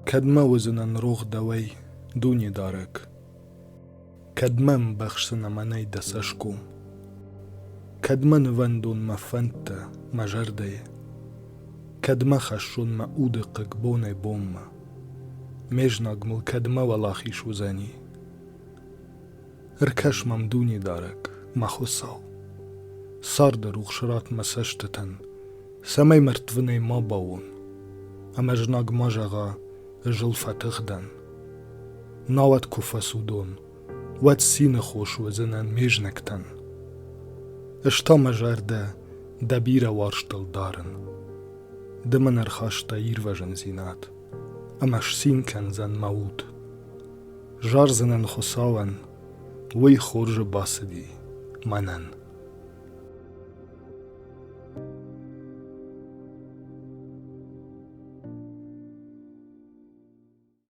کدمه وزنن روغ دوی دونی دارک کدمه بخشن منی دسشکوم کدمه نوندون مفنت مجرده کدمه خشون ما اود ققبون بوم میجناگ مل کدمه ولاخی شوزنی ارکش ممدونی دارک مخوصاو سار دروغ شرات مسشتتن سمی مرتونی ما باون امجناگ ماجغا جل فتخدن ناوت کفاسودون وات سین خوش وزنن میجنکتن اشتا مجرده دبیر وارشتل دارن دمن ارخاشتا ایروژن زینات امش سین کنزن موود جار زنن خساون وی خورج باسدی منن